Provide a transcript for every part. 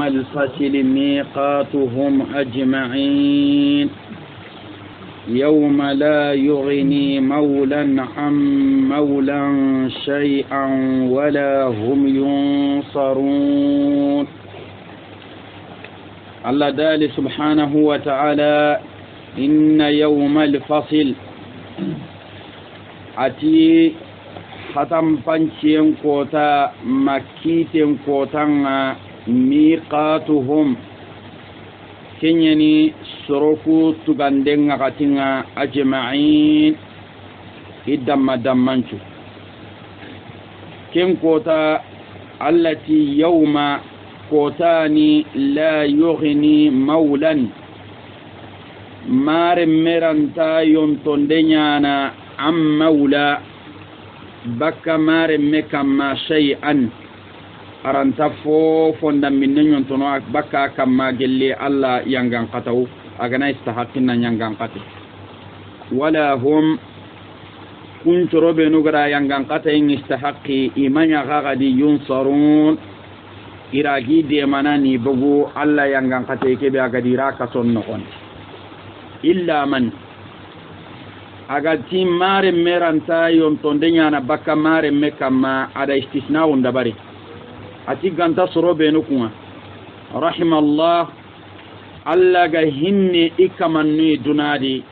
الفصل ميقاتهم أجمعين يوم لا يغني مولا عن مولا شيئا ولا هم ينصرون. الله دال سبحانه وتعالى إن يوم الفصل أتي ختم بانشين كوتا مكيتين كوتا ميقاتهم كنيني سروكو تغاندين غاتينا أجمعين إدام دمانشو كن كوتا التي يوم كوتاني لا يغني مولا مار مرانتا يونتون دينانا عن مولا بكا مار مكما شيئا aranta fo fonda minne nyontono baka kama gelle alla yangan qataw agana istahaqina yangan qati wala hum kuntoro benu gara yangan qata in istahaqi imanya gadi yunsarun iragi de manani bugu alla yangan qata ke be agadira ka sonno kon illa man agati mare meranta yontonde nyana baka mare mekama ada istisna unda bari ati ganta soro benu kuma rahimallah alla ga hinni ikamanni dunadi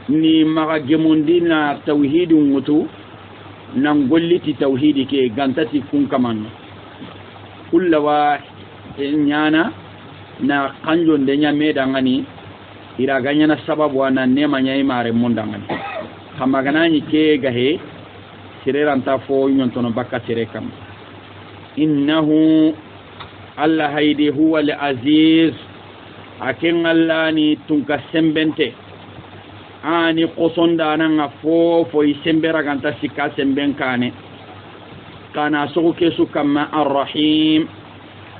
ni maga gemundina tauhidun mutu nan golliti tauhidi ke gantati kun kamanno kullawa nyana na kanjon de nyame dangani ira ganyana sababu ana nema nyai mare mundangani kamaganani ke gahe sireranta fo nyontono bakka tirekam إنه الله هيدي هو العزيز أكين الله ني تنكا سمبنتي آني قصون دانا فو يسمبرا كانتا سكا سمبن كان سوكو كيسو كما الرحيم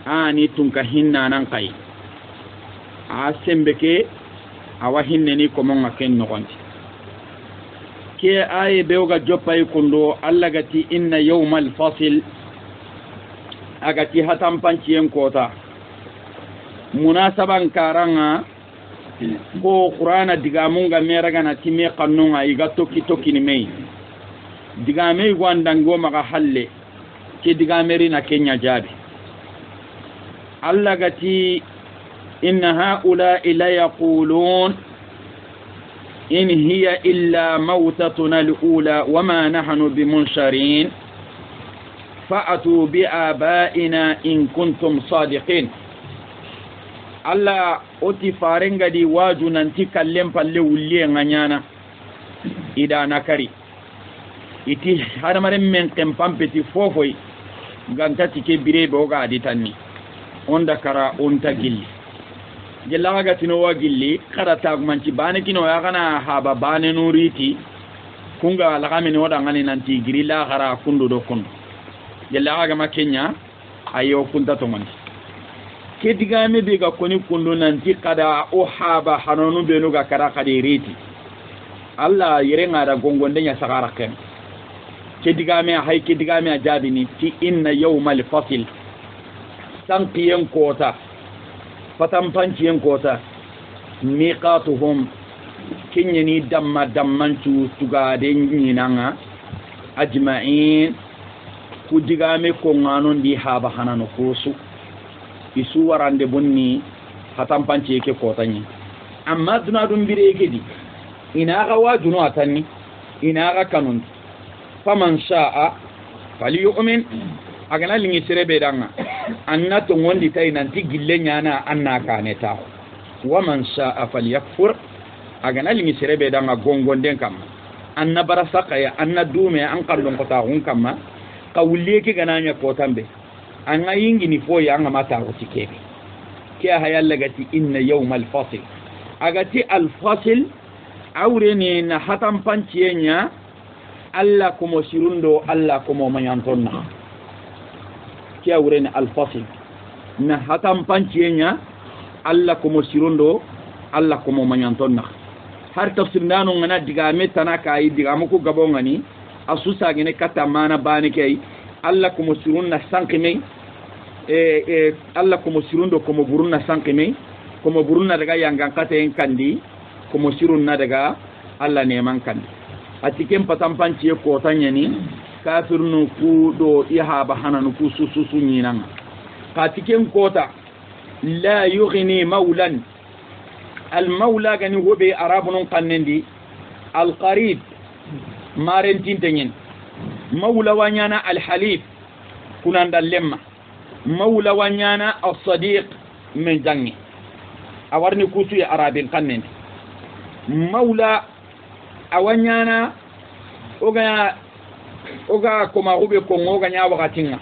آني تنكا هننا ننقاي سمبكي أوا هنني كمون أكين نغنتي كي آي بيوغا جوبا يكوندو الله غتي إن يوم الفصل agati hatam panciyen kota munasaban karanga ko qur'ana digamunga meraga na time kannunga iga toki ni mei digame gwandango maga halle ke digameri na kenya jabi alla gati inna haula ila yaqulun in hiya illa mautatuna al-ula wama nahnu bimunsharin فأتوا بآبائنا إن كنتم صادقين الله أتي فارنغا دي واجو ننتي كلم فالي ولي غنيانا إذا نكري إتي هذا مرم من كمبام بتي فوفوي غانتا تيكي بري بوغا دي تاني أوندا كرا أونتا جلي جلاغا غتنوا جلي كرا تاغمانتي بانكينو يغانا هابا باني نوريتي كونغا لغامي نودا غاني ننتي جريلا غرا كندو دو كندو jalla aga makenya ayo kunta to man ke diga me be ga koni kundu nan ti kada o haba hanonu be no ga kara kadiriti alla yire ngara gongonde nya sagara ken ke diga me hay ke diga me ajabi ni ti inna yawmal fasl sanqiyen kota fatam panciyen kota miqatuhum kinyani dammancu tugade nyinanga ajma'in ku digame ko nganon di haba hanano kosu isu warande bonni hatam panci ke kotanyi amma duna dum bireke di ina ga wajuno atanni ina ga kanun faman sha'a falyu'min agana lingi serebe danga anna to ngondi tay nanti gille nyana anna kaneta wa man sha'a falyakfur agana lingi serebe danga gongonden kam anna barasaka ya anna dume an kallon kota hun kamma kawulle ke gananya kotambe anga yingi ni fo ya anga mata utikebe ke hayalla gati inna yawmal fasl agati al fasl awreni na hatam pancienya alla komo sirundo alla komo manyantonna ke awreni al fasl na hatam pancienya alla komo sirundo alla komo manyantonna har tafsir nanu ngana diga metana kai diga muko gabongani asusa gene kata mana bani kai alla ko musirun na sankime alla komo sirundo komo burunna sankime komo burunna daga yangan kate en kandi komo sirunna daga alla neman kandi atikem patampanci ko tanyani kafirnu ku do ihaba hananu ku sususu nyinan katikem kota la yughni maulan al maula gani hobe arabun kannendi al qarib marentin tenyen maula wanyana al halif kunanda lemma maula wanyana as sadiq min jangi awarni kusu ya arabin kannendi maula awanyana oga koma hube kongo ga nya wakatinga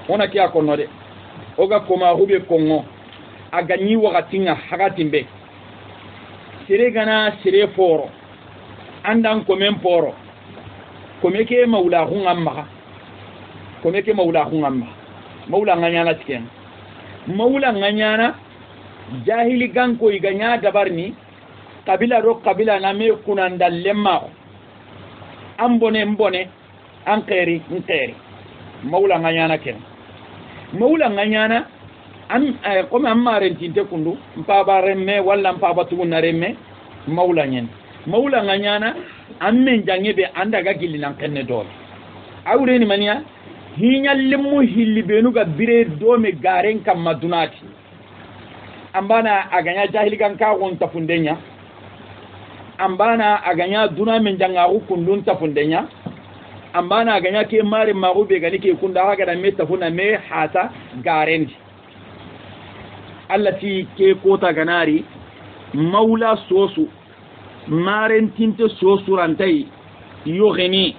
ona kiya konno de oga koma hube kongo aga nyi wakatinga hagatimbe sire gana sire foro andan komen poro komeke maula hungamma komeke maula hungamma maula nganyana tiken maula nganyana jahili ganko iganya dabarni kabila ro kabila na me kunanda lemma ambone mbone ankeri nkeri maula nganyana ken maula nganyana am comme amare tinte kundu mpaba remme walla mpaba tuguna remme maula nyen maula nganyana amme jangebe anda ga gillinan kenne dole awre ni mania hinya lemmu hillibenu ga bire do me garen kam madunati ambana aganya jahili kan ka won tafundenya ambana aganya duna men janga kundun tafundenya ambana aganya ke mare magube gani ke kunda haga da meta funa me hata garendi allati ke kota ganari maula sosu maren tinte sosu rantai yughni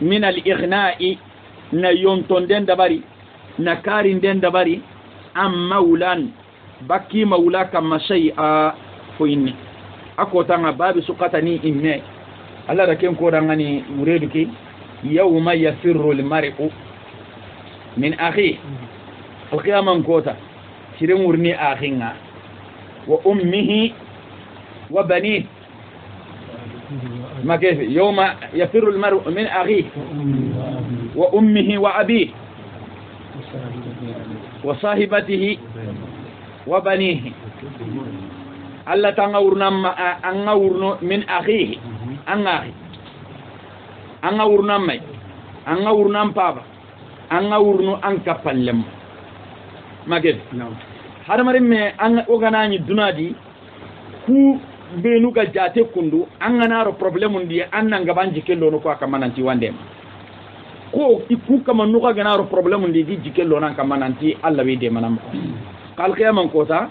min al-ighna'i na yontonden dabari na karin den dabari am maulan baki maula kama shay'a foyni akotanga babi sukatani imme Allah da ken ko dangani mureduki yawma yafirru al-mar'u min akhi al-qiyamah kota sirin murni akhinga wa ummihi wa banihi ما كيف يوم يفر المرء من أخيه وأمه وأبيه وصاحبته وبنيه ألا تنغورنا من أخيه أنغورنا مي أنغورنا بابا أنغورنا أنكفلم ما كيف هذا مريم أن أغناني دنادي كو benu ga jate kundu an gana ro problem ndi an nan gaban jikello no ko akamananti wande ko iku kama nuka gana ro problem ndi di jikello nan kamananti Allah be de manam kal qiyamam kota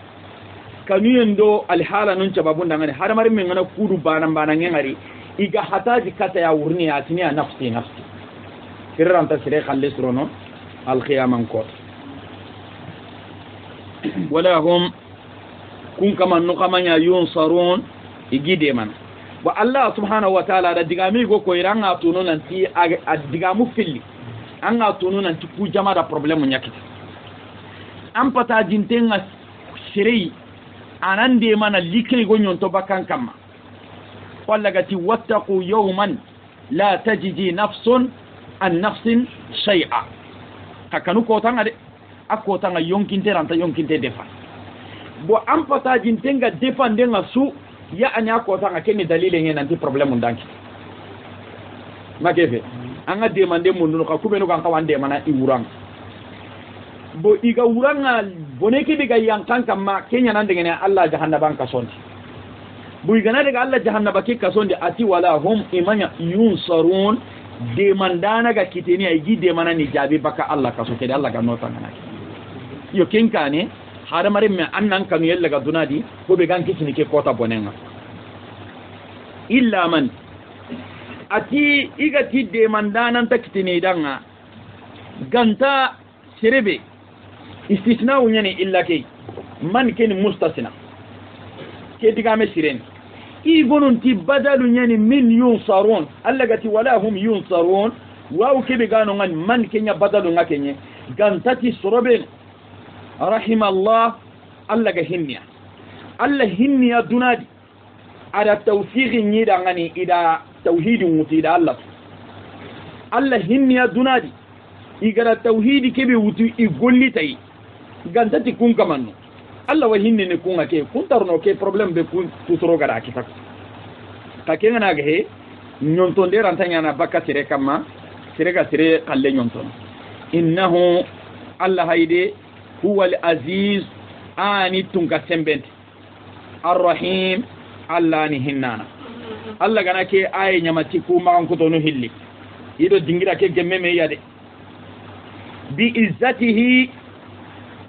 kanu yendo al hala nun cababun dangane har mar min ngana kudu banan ngari iga hataji kata ya wurni atini nafsi kirran ta sire khalle surono al qiyamam kota wala hum kun kama no kamanya yunsarun igide man wa Allah subhanahu wa ta'ala da digami go ko iranga tunu nanti digamu filli anga tunu nanti ku jama da problème nyakiti am pata jintenga sirei anande mana likay go nyonto bakan kamma walla gati wattaqu yawman la tajidi nafsun an nafsin shay'a kakanu ko tanga de akko tanga yonkinte ranta yonkinte defa bo am pata jintenga defande nga su ya anya ko tanga kenni dalile ngena nanti problème ndanki magefe anga demande mun ka kubenu kan kawande mana iwurang bo iga wuranga boneke diga yankan kamma kenya nan daga ne Allah jahannaban ka sondi bu iga na daga Allah jahannaba ke ka sondi ati wala hum imanya yunsarun demandana ga kiteni ay gide mana ni jabi baka Allah ka so ke Allah ga nota ngana yo kenka ne har mare me annan kanu yalla ga dunadi ko be gan kitini ke kota bonenga illa man ati iga ti demandanan ta kitini danga ganta serebe istisna unyani illa kay man ken mustasna ke diga me siren i gonun ti badalu nyani min yunsarun allagati wala hum yunsarun wa ukebe gano ngan man kenya badalu ngakenye gantati sorobe rahim Allah allaga hinniya Allah hinniya dunadi ada tawfiqin yida ngani ida tauhidin wuti da Allah hinniya dunadi igara tauhidi kebe wutu igolli tay gantati kun kamanno alla wa hinne ne kun ake kun tarno ke problem be kun tusoro gara kitak ka kenga ga he nyonton de rantanya na bakka sire kama sire ga sire kalle nyonton innahu alla hayde huwa al-aziz ani tunga sembent ar-rahim alla ni hinnana alla gana ke ay nyamati ku ma ko tonu hilli ido dingira ke gemme me yade bi izzatihi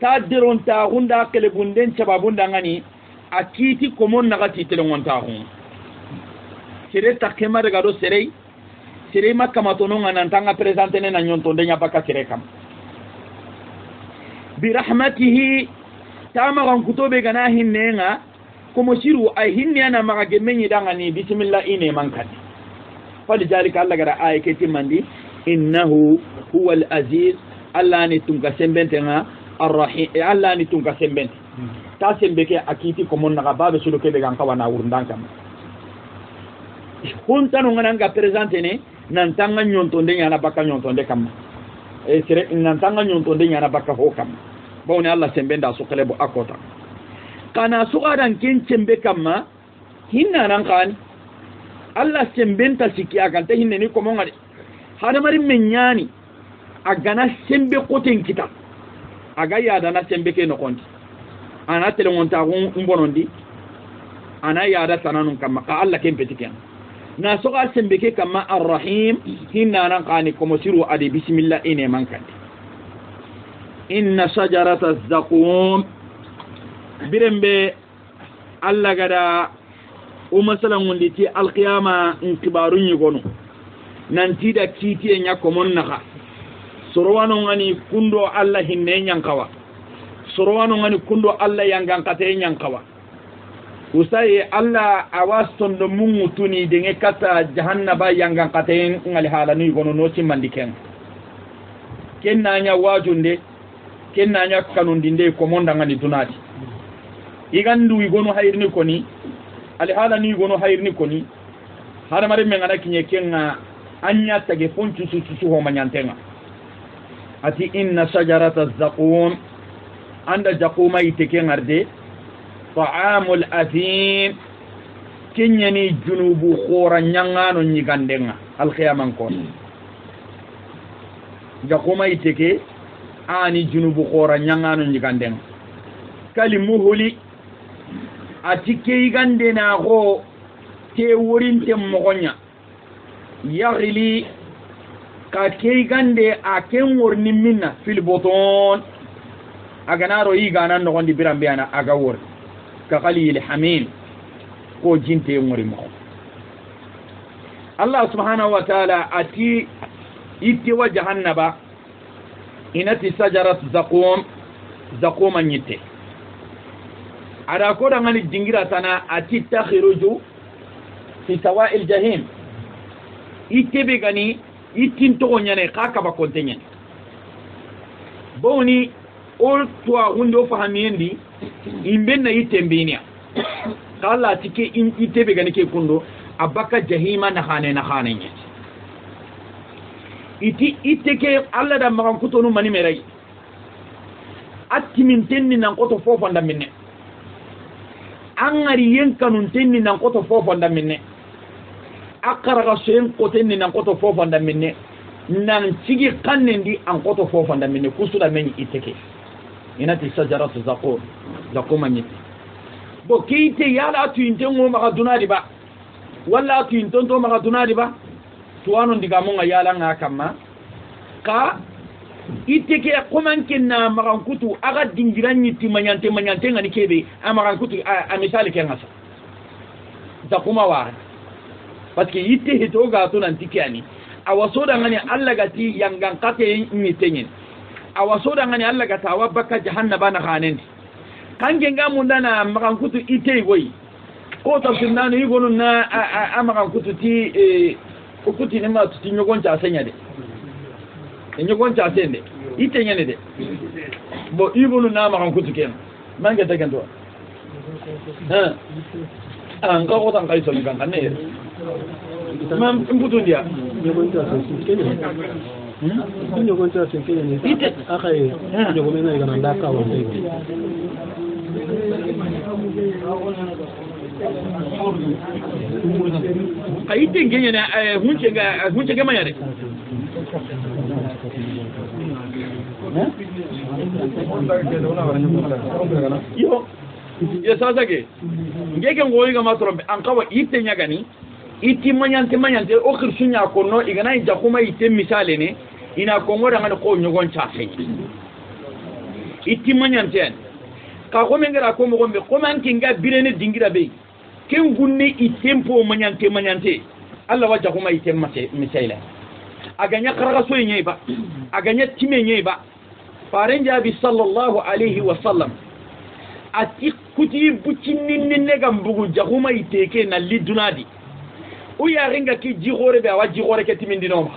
tadiron ta hunda kele bunden sababunda ngani akiti komon nagati telon ta hun sere takema daga do sere makama tono ngana tanga presente ne na nyonto de nya baka sere kam bi rahmatihi tama kan kutobe gana hinnenga komo shiru ay hinniana maga gemenyi dangani bismillah ine mankati fali jalika alla gara ay keti mandi innahu huwa al-aziz alla ni tunga sembentenga ar-rahim alla ni tunga sembente ta sembeke akiti komon naga babe sulu kebe gan kawana wurndangam huntanu ngana presente ne nan tanga nyonto de nyana baka nyonto de kam e sere nan tanga nyonto de nyana baka ho kam bawni Allah sembenda su kalebo akota kana su adan ken cembe kamma hinna nan kan Allah sembenta sikiya kan ta hinne ni ko mon ngade hada mari menyani agana sembe koten kita aga ya dana sembe ke no konti ana tele ngonta ngbonondi ana ya da tananun kamma ka Allah ken petiken na so ga sembe ke kamma arrahim hinna nan kan ko mo siru ade bismillah ine man kan inna shajarata zaqum birembe alla gada o masalan wondi ti alqiyama intibarun yigono nanti da kiti nya ko mon naka sorowano ngani kundo alla hinne nyankawa sorowano ngani kundo alla yangan kate nyankawa usaye alla awaston do mungutuni de kata jahannaba yangan kate ngali halanu yigono no ci mandiken kenna nya wajunde kenna nya kanundinde ko monda ngani dunati igandu igono hayrni koni ali hala ni igono hayrni koni hada mare men ngana kinye kenga anya tage fonchu su ho manyantenga ati inna shajarata zaqum anda jaquma iteke ngarde ta'amul athim kinyani junubu khora nyangano nyigandenga al qiyaman kon jaquma iteke ani junubu khora nyangano nyigandenga kalimuhuli atike igande na go te worinte mogonya yaghli ka ke igande aken worni minna fil boton aganaro igana no gondi birambe ana aga wor ka qalil hamim ko jinte ngori mo Allah subhanahu wa ta'ala ati itti wa jahannaba inati sajarat zaqum nyite ada ko da ngani dingira sana ati takhiruju fi sawa'il jahim itebe gani itin to nyane kaka ba kontenyen boni ol to hundo fahamiendi imbenna itembinia kala tike itebe gani ke kundo abaka jahima na khane nyet iti iteke alla da magan kutonu mani merai atimin tenni nan koto fofo nda minne angari yenkanun tenni nan koto fofo nda minne akara ga sen kotenni nan koto fofo nda minne nan cigi kannendi an koto fofo nda minne kusuda men iteke inati sajaratu zaqum nyit bo keite yala tu intengo maga dunadi ba walla tu intonto maga dunadi ba tuwano ndiga monga yala nga kama ka iteke komankenna magankutu aga dingiraniti manyante ngani kebe amagankutu a misali kenga sa zakuma wa parce que yitte heto ga to nan tikiani awasoda ngani alla gati yangan kate nyitenyen awasoda ngani alla gata wabaka jahannaba na khanendi kange ngamunda na magankutu ite goyi ko tafsirnano yigono na amagankutu ti ukuti ne ma tuti nyogoncha asenya de nyogoncha asende itenyane de bo ibunu na ma kan kutu ken manga ta kendo an ka ko tan kai so ni kan ne mam mbutu ndia Inyo gonta senkele ni. Akai inyo gomena igana ndaka wa ndego. Kaite ngenya na hunche kama yale. Yo sasa ke ngeke ngoyi ga matrombe an kawa ite nyagani iti manyante o khirsunya kono igana jakuma ite misale ne ina kongora ngana ko nyogon chafe iti manyante ka ko mengera ko mo gombe ko man kinga birene dingira be ken gunni itempo manyante Allah wa jakuma ite misale aganya karaga so nyeba aganya time nyeba farenja bi sallallahu alaihi wasallam ati kuti bucinni nega mbugu jakuma iteke na lidunadi o ya ringa ki jigore be awa jigore ke timindi no ma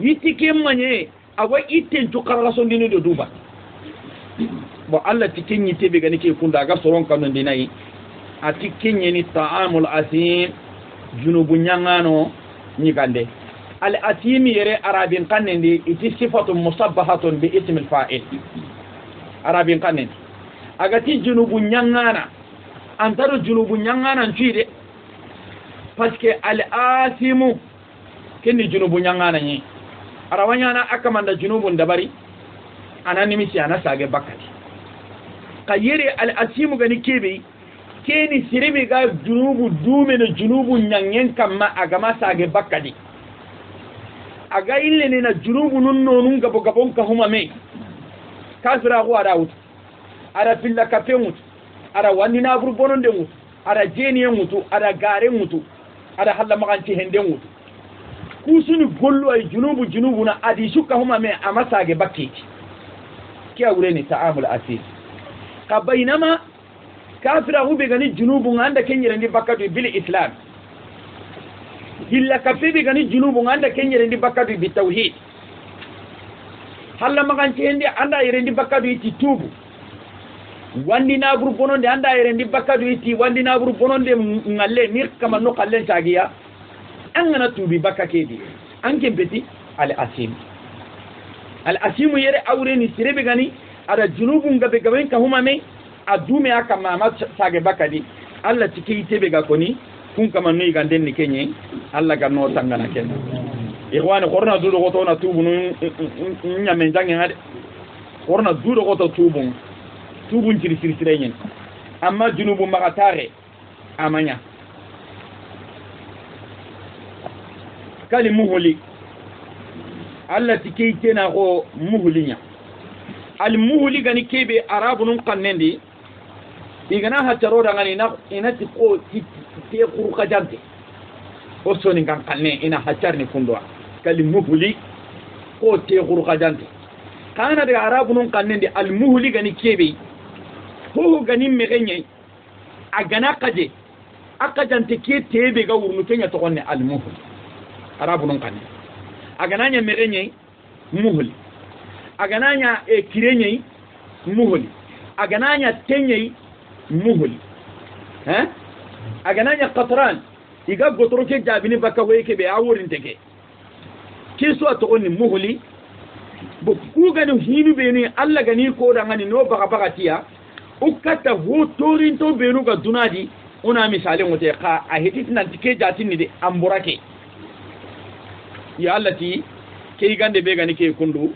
yitike manye awa iten to karaga so ndini do duba bo Allah tikenyi tebe gani ke kunda ga soron kanu ndinai ati kenye ni ta'amul asim junubu nyangano nyigande al asim yere arabin kanende iti sifatu musabbahatun bi ism al fa'il arabin kanende agati junubu nyangana antaro junubu nyangana nchide parce que al asimu kenni junubu nyangana nyi arawanyana akamanda junubu ndabari anani misi anasage bakati kayere al asimu gani kebe keni sirebe ga junubu dume no junubu nyangen kamma agama sage bakati aga ille ne na junubu nun gabo gabon ka huma me kasra ko ada wutu ara pilla kafe mutu ara wani na buru bononde mutu ara jeniye mutu ara gare mutu ara halla maganci hende mutu kusuni gollu ay junubu na adi shuka huma me amasage bakiki kiya wureni ta'amul asil ka bainama kafira hube gani junubu nganda kenyere ndi bakatu bil islam hilla kafe be gani junubu nganda kenyere ndi bakatu bi tauhid halla maganci hende anda yere ndi bakatu iti tubu wandi na buru bononde anda yere ndi bakadu iti wandi na buru bononde ngalle mir kama no kallen tagiya an ngana tubi bakakedi an kembeti al asim yere awre ni sirebe gani ada junubu ngabe gaben ka huma me adume aka mama sage bakadi Allah tiki tebe ga koni kun kama no iganden ni kenye Allah ga no tangana ken ikhwan korna dudo goto na tubu nyame jange ngade korna dudo goto tubu tubun siri nyen amma junubu magatare amanya kali muhuli allati kaytena ko muhulinya al muhuli gani kebe arabunun kannendi igana ha taroda ngani na inati ko te kurka jante o soni kan kanne ina hatarni kundwa kali muhuli ko te kurka jante kana de arabunun kannendi al muhuli gani kebe ho gani megenye agana kaje akajante ke tebe ga wurnu kenya to konne al muhul arabunun kanne agana nya megenye muhul agana nya kirenye muhul agana nya tenye muhul agana nya qatran iga gotoro ke jabini baka weke be awurin teke kiso to konne muhuli bu ku gani hinu be ni alla gani ko da ngani no baka tiya ukata ho torin to benu ga dunadi una misale ngote ka a hetit nan tike jatin ni de amburake ya allati ke gande be gani ke kundu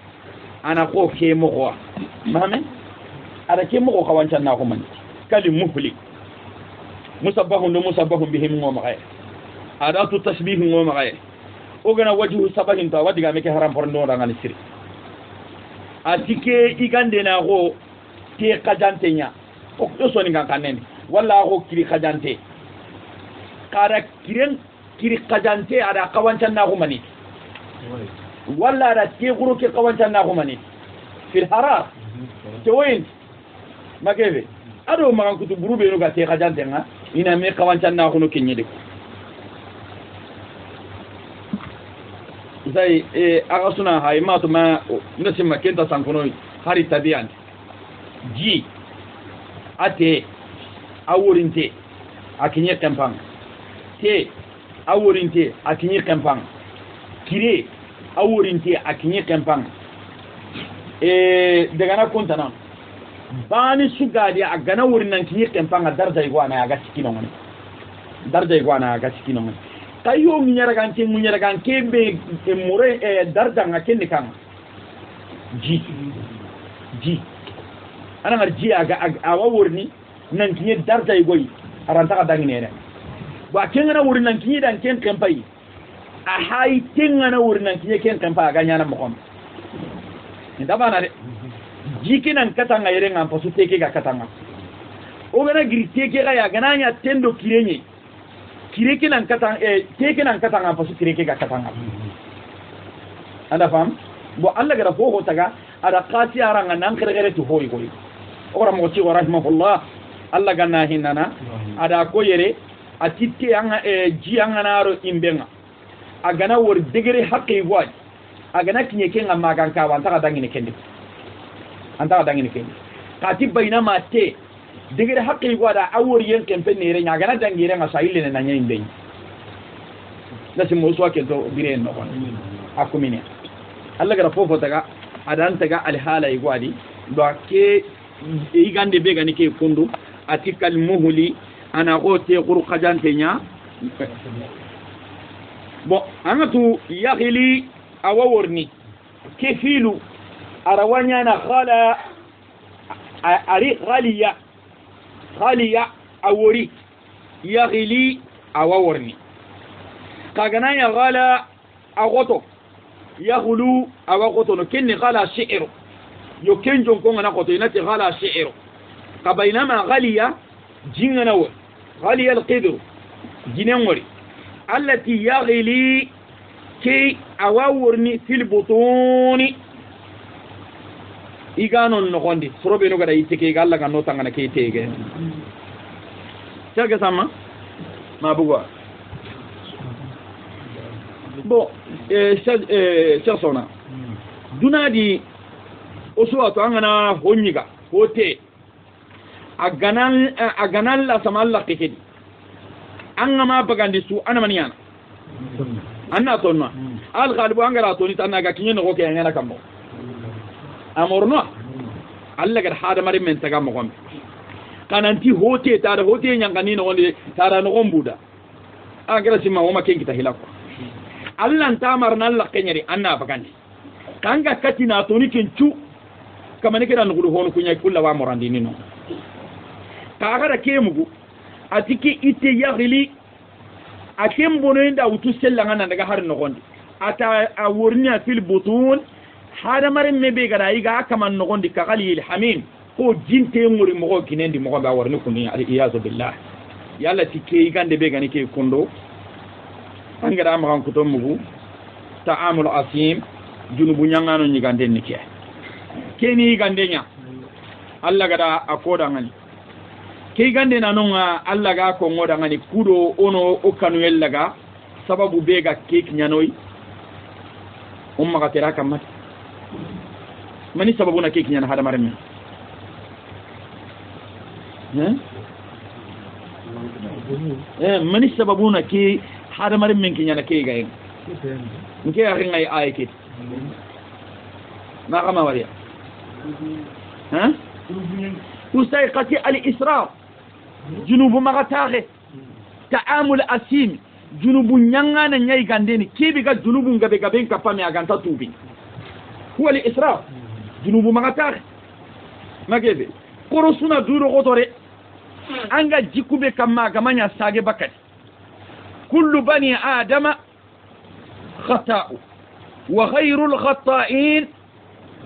ana ko ke mo mame ada ke mo ko wancan na ko man kali muhli musabbahun bihim ngo magay adatu tashbih ngo magay o gana wajhu sabahin ta wadiga me ke haram porndo ngani siri atike igande na go te kajante nya o so ni kanene walla ko kiri kajante kara kiri kajante ada kawancan na humani walla ada te guru ke kawancan na humani fil harar to wen magebe ado magan kutu burube no ga te kajante nga ina me kawancan na huno kenyede zai aga suna hay matu ma ngasi makenta sankono hari tabian ji ate awurinte akinye kampang te awurinte akinye kampang kire awurinti akinye kempang daga na kontana bani sugadi agana wurin nan kinye kempang darja igwana aga tikino ngani darja igwana aga tikino ngani kayo munyara kan kembe mure darja ngakenne kan ji ana ngar ji aga awurni nan kinye darja igoyi aranta ka danginere ba kengana wurin nan kinye dan ken kempai a hay tengana wurin nan kinye ken kempa aga nyana mokom ndaba na de jikinan katanga yere ngam pasu teke ga katanga o gana giri teke ga ya gananya tendo kirenye kireke nan katanga teke nan katanga pasu kireke ga katanga anda fam bo alla gara fo taga ada qati aranga nan kere to hoyi koyi ora mo ci rahimahullah alla ganna hinana ada ko yere atitte anga ji anga naro imbenga agana wor degere haqqi waji agana kinye kenga magan ka wanta ka dangine kende anta ka dangine kende kati bayna ma te degere haqqi wada awor yen kempe nere nya agana dangire nga sayile na nya imben nasi mo so ke to bire no kon akumine alla gara fofo taga adan taga al hala igwadi do ke igande be gani ke kundu atikal muhli ana gote qurqajante nya bon angatu yaghli awaworni kefilu arawanya na khala ari khaliya awori yaghli awaworni kagana ya ghala agoto yaghlu awagoto no kenni ghala shi'ru yo kenjon ko ngana goto inati ghala shi'ru kabainama ghaliya jingana wa ghaliya alqidru jinengori التي يغلي كي أواورني في البطون إيغانون نغوندي سروبي نغدا يتكي قال لك أنو تنغنا كي تيغي شاكي ساما ما بغوا بو شاسونا دونا دي أسوأ تنغنا هونيغا هوتي أغنال لا سمال لك كي anga ma bagandi su ana maniyana anna tonma al galibu angara toni tanaga kinye no ke ngana kammo amorno alla gar hada mari men taga mo gombe kananti hote tada hote nyangani no wonde tada no gombuda agara sima woma ken kita hilako alla ntamar nan la kenyari anna bagandi kanga katina toni kenchu kamane kira no gudu honu kunya kulla wa morandi no kaagara kemugu atiki ite yaghli akem bonoinda utu sellanga nan daga har nogondi ata awurnya fil butun hada mare mebe gara iga kaman nogondi ka qalil hamim ko jinte muri mogo kinendi mogo ba warni kuni al iyazu billah yalla tike igande be gani ke kondo angara ma kan kuto mugu ta'amul asim junubu nyangano nyigande nike keni igandenya alla gada akoda ngani ke gande nanonga alla ga ko ngoda ngani kudo ono okanu yellaga sababu bega kek nyanoi umma ka tera kamat mani sababu na kek nyana hada marme mani sababu na ki hada marme nyana ke ga en nke ya ngai ayeke ma kama wariya وسيقتي الإسراف جنوب مغتاغي تعامل أسيم جنوب نيانا نياي غانديني كيبي غا جنوب غابي غابين كفامي أغانتا توبي هو الإسراف جنوب مغتاغي ما كيبي قرصنا دورو غطوري أنغا جيكوبي كما غمانيا ساقي بكت كل بني آدم خطاء وغير الخطائين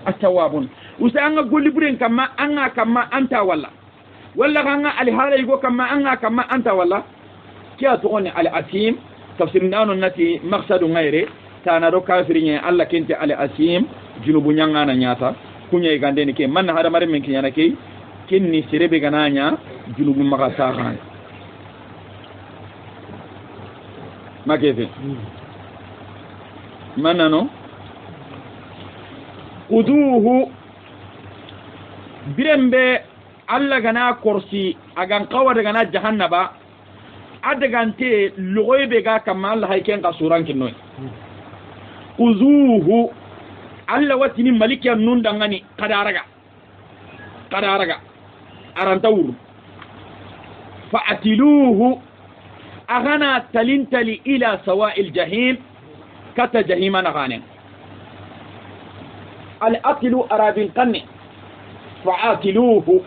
التوابون usanga golli buren kama anga kama anta walla ganga ali hala yugo kama anga kama anta walla kiya to on al asim tafsir nanu nati maqsadu ngaire tana do kafirinye alla kente al asim junubu nyanga na nyata kunya gande ni ke man hada mare men kinyana ke kinni sirebe gananya junubu maka sahan makeve manano quduhu birembe alla gana korsi agan qawa daga na jahannaba adagante logoybe ga kamal hayken ka suran kinnoy khuzuhu alla watini malikiya nun dangani qadaraga arantawur fa'atiluhu أغنى تلنتلي إلى سواء الجحيم كتا جهيم نغاني الأكل أرابين قني فعاتلوه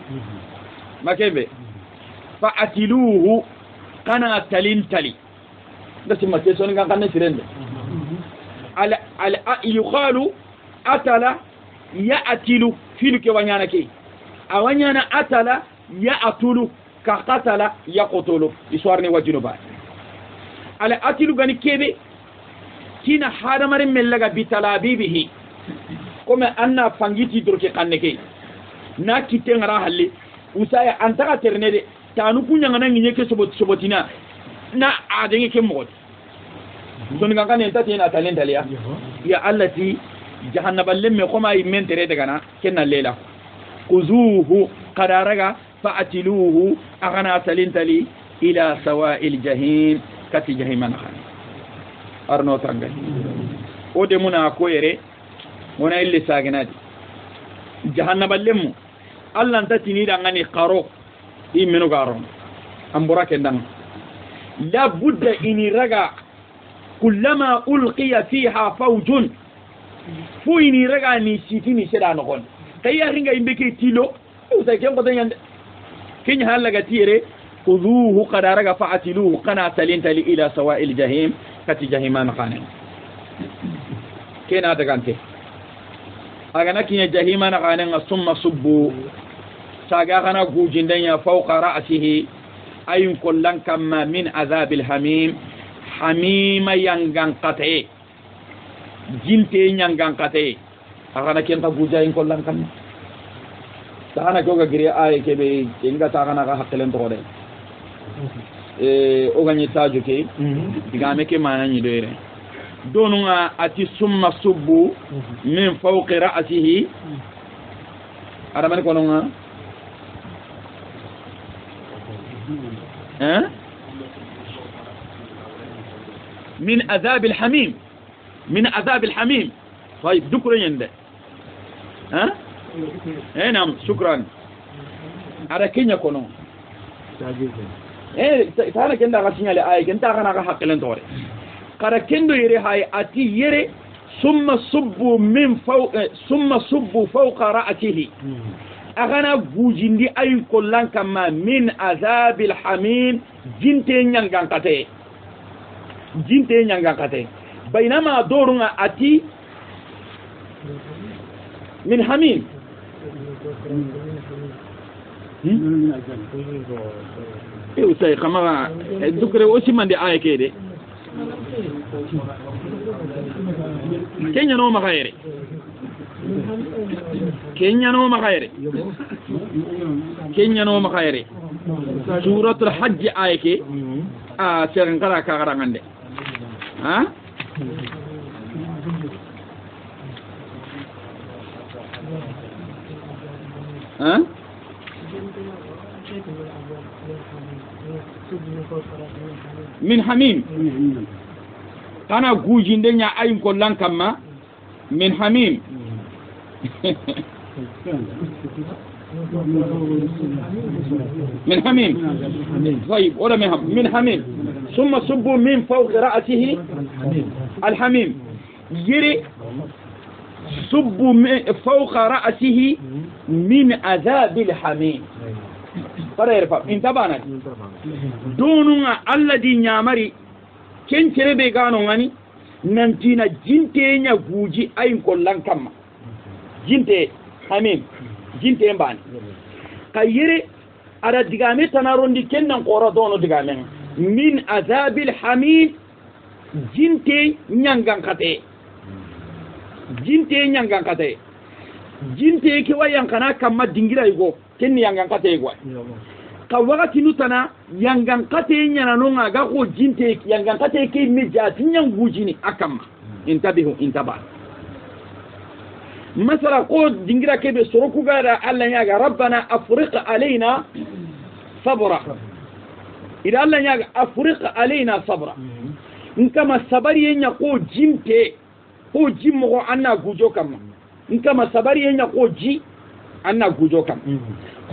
ما كيف فعاتلوه قنا تلنتلي بس ما تيسون كان قني سرند يقال أتل يأتل فيلك وانيانكي أوانيانا أتل يأتل كقتل يقتل يسوارني وجنوبا على أتلو غني كيبي كينا هذا مرة ملقا بتلابيبه كما أن فانجيتي دروكي قنكي نا كتن راحلي وسايا أنتقا ترنيدي تانو كنيا غنا نيكي سبوتينا نا عادني كي موت سونغا كان ينتاتينا تالين تاليا يا التي جهنم لم يقوم يمن تريدغنا كنا الليلة خذوه قرارغا فأتلوه أغنى تلنتلي إلى سواء الجحيم كتي جهيم نخان أرنو تنغي ودي منا كويري منا اللي ساقناتي جهنم اللمو الله انت تنيد أغني قارو إيمنو قارون أمبراك اندان لا بد إني رغا كلما ألقي فيها فوج فو إني رغا نسيتيني سيدا نخون تيا رنغا إمبكي تيلو وسيكيم قدن كن هلغا تيري خذوه قدارغا فعتلوه قنا تلنتلي إلى سواء الجحيم كتي جهيمان خانين كينا دغانتي أغانا كين جهيمان خانين ثم صبوا ساغا غنا غوجندن فوق رأسه أين كلن كما من عذاب الحميم حميم ينغان قطعي جنتي ينغان قطعي أغانا كين غوجاين كلن كما تانا كوغا غري آي كبي إنغا تاغانا غا حقلن تغودي أغاني تاجو كي ديغامي كي مانا نيدويري دونوغا أتي ثم صبوا من فوق رأسه أراماني كونوغا من عذاب الحميم من عذاب الحميم طيب دكرين ينده نعم شكرا على كينيا كونو تانا كندا غاسينيا لي اي كنتا غنا حق لن توري قرا كندو يري هاي اتي يري ثم صبوا من فوق ثم صبوا فوق رأسه أغنى بوجندي أي كلان كما من عذاب الحميم جنتي نيانغان كاتي بينما دورنا أتي من حميم ايو ساي كما دكري اوسي ماندي اي كيدي كينيا نو مخايري سورة الحج آية كي سيرن كرا كاغرانغاندي من حميم كان غوجين دنيا اين كولان كما من حميم من حميم طيب ولا من حميم ثم صبوا من فوق رأسه الحميم يري صبوا فوق رأسه من عذاب الحميم فريرفا انتبانا دوننا الذي نعمري كن تربي غانو غني نانتينا جنتي نيا غوجي اين كولان كما جنتي حميم جنتي مبان كيري على دغامي تناروندي كنن قورا دونو دغامي من عذاب الحميم جنتي نيانغان كاتي jinte ke wayan kana kamma dingira yugo kenni yangan kate yugo ka wakati nutana yangan kate nyana nonga ga ko jinte yangan kate ke mijati nyangujini akamma intaba مثلا قود دينغرا كبي سروكو غادا الله ياغا ربنا افرق علينا صبرا اذا الله ياغا افرق علينا صبرا انكما الصبر ينقو جيمتي ko ji mo anna gujo kam nkama sabari nya ko ji anna gujo kam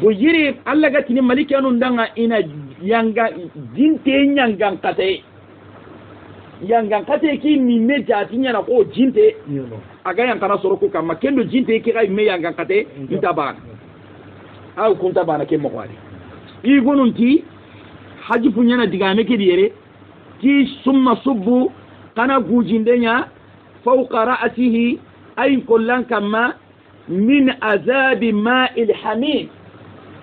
bo yiri Allah ga tini malikanu ndanga ina yanga jinte nyangan kate ki mi me jati nyana ko jinte aga yang kana soro ko kam kendo jinte ki ga me yangan kate itabana aw kunta bana ke mo wali i gonunti haji punyana digame ke diere ti summa subbu kana gujindenya fawqa ra'atihi ay kullan kama min azabi ma'il hamim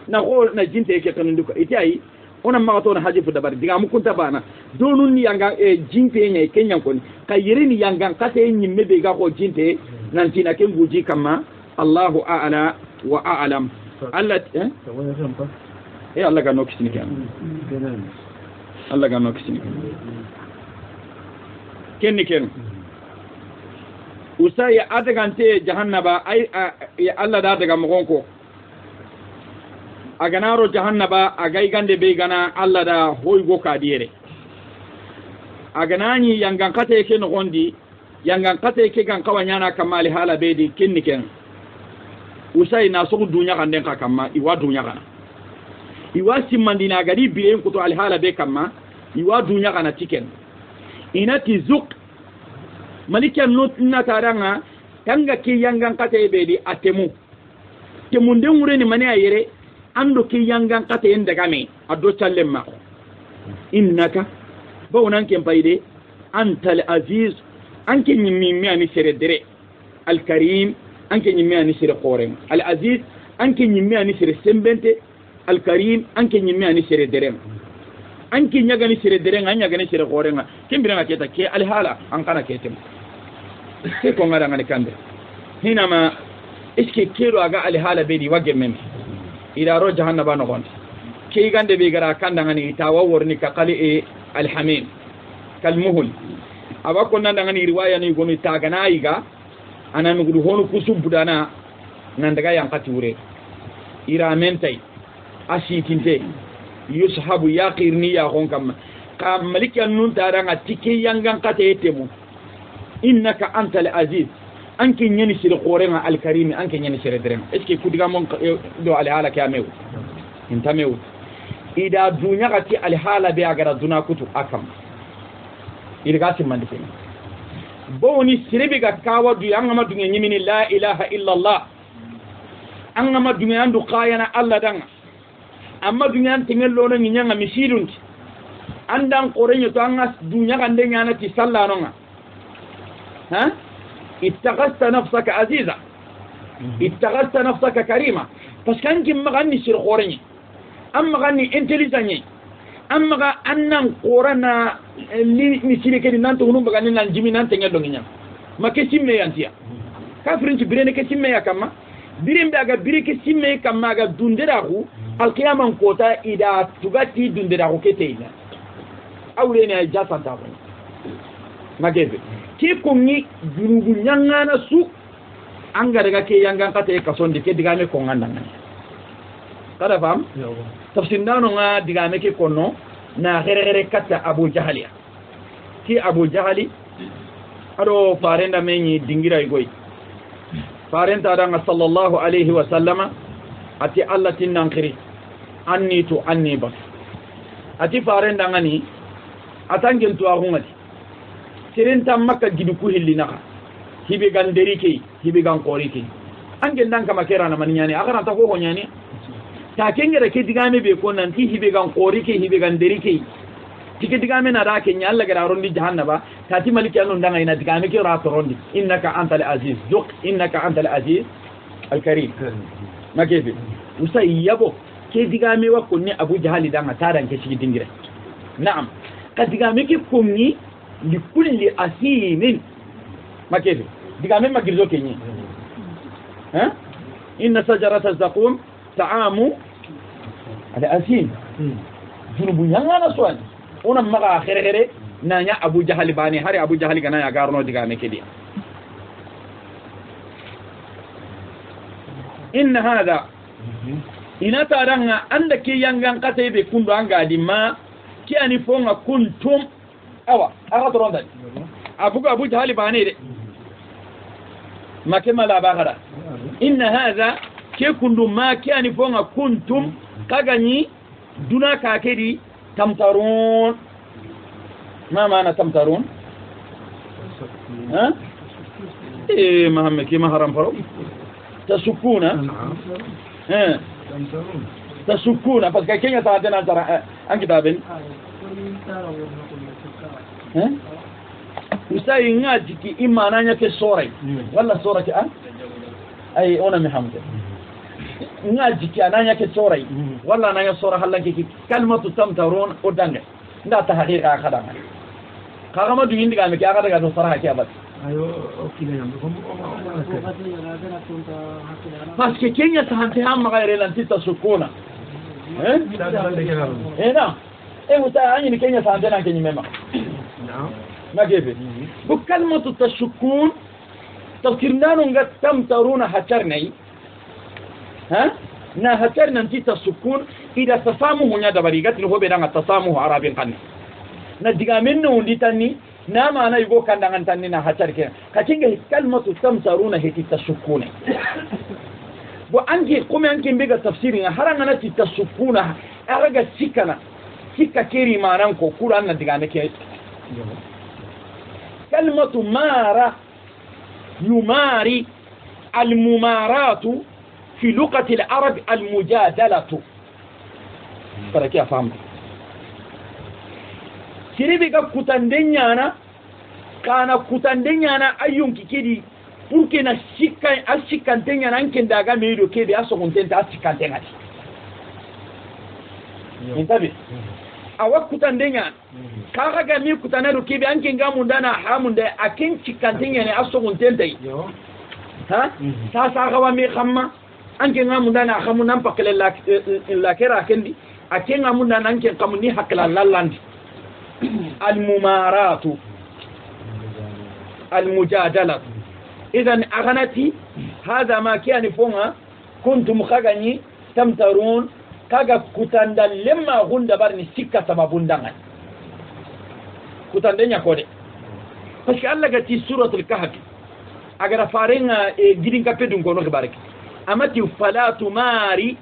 na ko na jinte ke kanunduko itiai ona magato na haji fu dabar digamu kunta bana donun ni yanga jinte nyai kenyan kon kayiri ni yanga kate nyimme be ga ko jinte nanti na ken guji kama Allahu a'la wa a'lam Allah Allah ga nokisini kan Allah ga nokisini kenni ken usay adagante jahannaba ay Allah da daga mogonko aganaro jahannaba agay gande be gana Allah da hoygo kadiyere aganani yangan kate ke no gondi yangan kate ke gan kawanyana kamali hala bedi kenni ken usay na so dunya kan den ka kamma iwa dunya kana iwa simmandina gadi bilen kuto al hala be kamma iwa dunya kana tiken inati zuk malikan not na taranga kanga ki yangan kate bedi atemu temunde ngure ni mane ayere ando ki yangan kate ndaga me ado challemma innaka bawnan ken payde antal aziz anke nyimmi mi ani sere dere al karim anke nyimmi ani sere qorem al aziz anke nyimmi ani sere sembente al karim anke nyimmi ani sere dere anke nyaga ni sere dere nga nyaga ni sere qorenga kembira nga keta ke al hala an kana ketem ke ko ngara ngani kande hinama iske kero aga al hala be di wagge mem ila ro jahannaba no gon ke gande be gara kanda ngani tawaworni ka qali e al hamim kal muhul abako nanda ngani riwaya ni gonu tagana iga anan ngudu honu kusubudana nan daga yang kature ira mentai ashitinte yushabu yaqirni ya honkam ka malikan nun taranga tike yangan kate temu innaka antal aziz anke nyani sir qorenga al karim anke nyani sir dren eske kudiga mon do al hala kamew intamew ida dunya gati al hala be agara duna kutu akam irga simandike boni sirebe ga kawadu yanga dunya nyimini la ilaha illa allah anga dunya andu qayana allah danga amma dunya tingello no nyanga misidunti andan qorenyo to anga dunya gande nyana ti sallanonga ha ittaghasta nafsaka aziza ittaghasta nafsaka karima parce kan kim magani sir qorenyi amma gani intelligent amma ga annan qorana li misiri ke nan to hunu bagani nan jimi nan tengello nya make simme yantiya kafirin ci birene ke simme yakama birimbe aga birike simme kama aga dunderahu alqiyaman kota ida tugati dunderahu keteina awlene ay jasanta ba magebe ke kongi durugu nyangana su anga daga ke yangan kate kasondi ke digame ko ngandanga kada fam tafsir nano nga digame ke konno na gere katta abu jahaliya ki abu jahali ado farenda menyi dingira goy farenta danga sallallahu alaihi wa sallama ati allah tinnan khiri anni to anni bas ati farenda ngani atangel to agungati sirinta makka gidu ku hillina hibe ganderi ke hibe gan qori ke angel dan kama kera na maninyani akara ta ho nyani ta kengere ke digame be ko nan ti hibe gan qori ke hibe ganderi ke tike digame na da ke nya Allah gara rondi jahannaba ta ti maliki anu ndanga ina digame ke ra to rondi innaka antal aziz zuq innaka antal aziz al karim makefi usay yabo ke digame wa ko ni abu jahali danga taran ke ci dingira na'am ka digame ke ko ni li kulli asimin makefi digame magirzo ke ni ha inna sajarata zaqum ta'amu ala asim junubu nyanga swani ona maga khere nanya abu jahali bani hari abu jahali kana ya garno digame ke dia in hada ina taranga anda ke yangan kate be kundo anga di ma ki ani fonga kuntum awa aga toronda abu jahali bani de ما كما لا بغرا إن هذا كيكون ما كان فونا كنتم كغني دونا كاكيدي تمترون ما معنى تمترون ها إيه مهم كي ما هرم فرو تسكون ها تسكون بس كينيا تعدنا ترى أنك تابين ها وساي ناجي إما أنا كسوري ولا سورة أي أنا محمد ناجي أنا كسوري ولا أنا سورة هلا كي كلمة تمترون ودنة لا تحقيق آخر كلامه دوين دكان كي آخر كذا سورة كي أبد بس كينيا تهانتي هم غير لانتي تسكونا هنا إيه وساي كينيا تهانتنا كيني مما ما كيفي بكلمة التشكون تذكرنا نقول تمترون هترني ها نا هترنا نتي تسكون إذا تسامو هنا دبريقات اللي هو بيران التسامو عربي قني نديك منه وليتني نام أنا يقول كان دعان تاني نا هتر كنا كتيجي كلمة تمترون هي تسكون وأنك قوم أنك بيجا تفسيرنا هرنا نتي تسكون أرجع سكنا سكة كيري ما نانكو كوران نديك عنك كلمة مارة يماري الممارات في لغة العرب المجادلة ترى كيف فهمت سيربيكا كوتاندينيانا كان كوتاندينيانا أيون كيدي بوركينا الشيكانتينيانا أنكن داغا ميرو كيدي أسوكونتين الشيكانتينيانا انتبه awa kutandenya kaga ga mi kutana do kibe anke ngamu ndana hamunde akin cikantenya ne asogun tentai ha sa ga mi khamma anke ngamu ndana hamu nan pakele la kera kendi akin ngamu ndana anke kamuni hakla lalandi al mumaratu al mujadala idan aghanati hada ma kani fonga kuntum khagani tamtarun kaga kutanda lemma gunda barni sikka sababundangan kutandenya kode parce que Allah gati suratul kahf agara farenga e gidin kapedun kono baraki amati fala tumari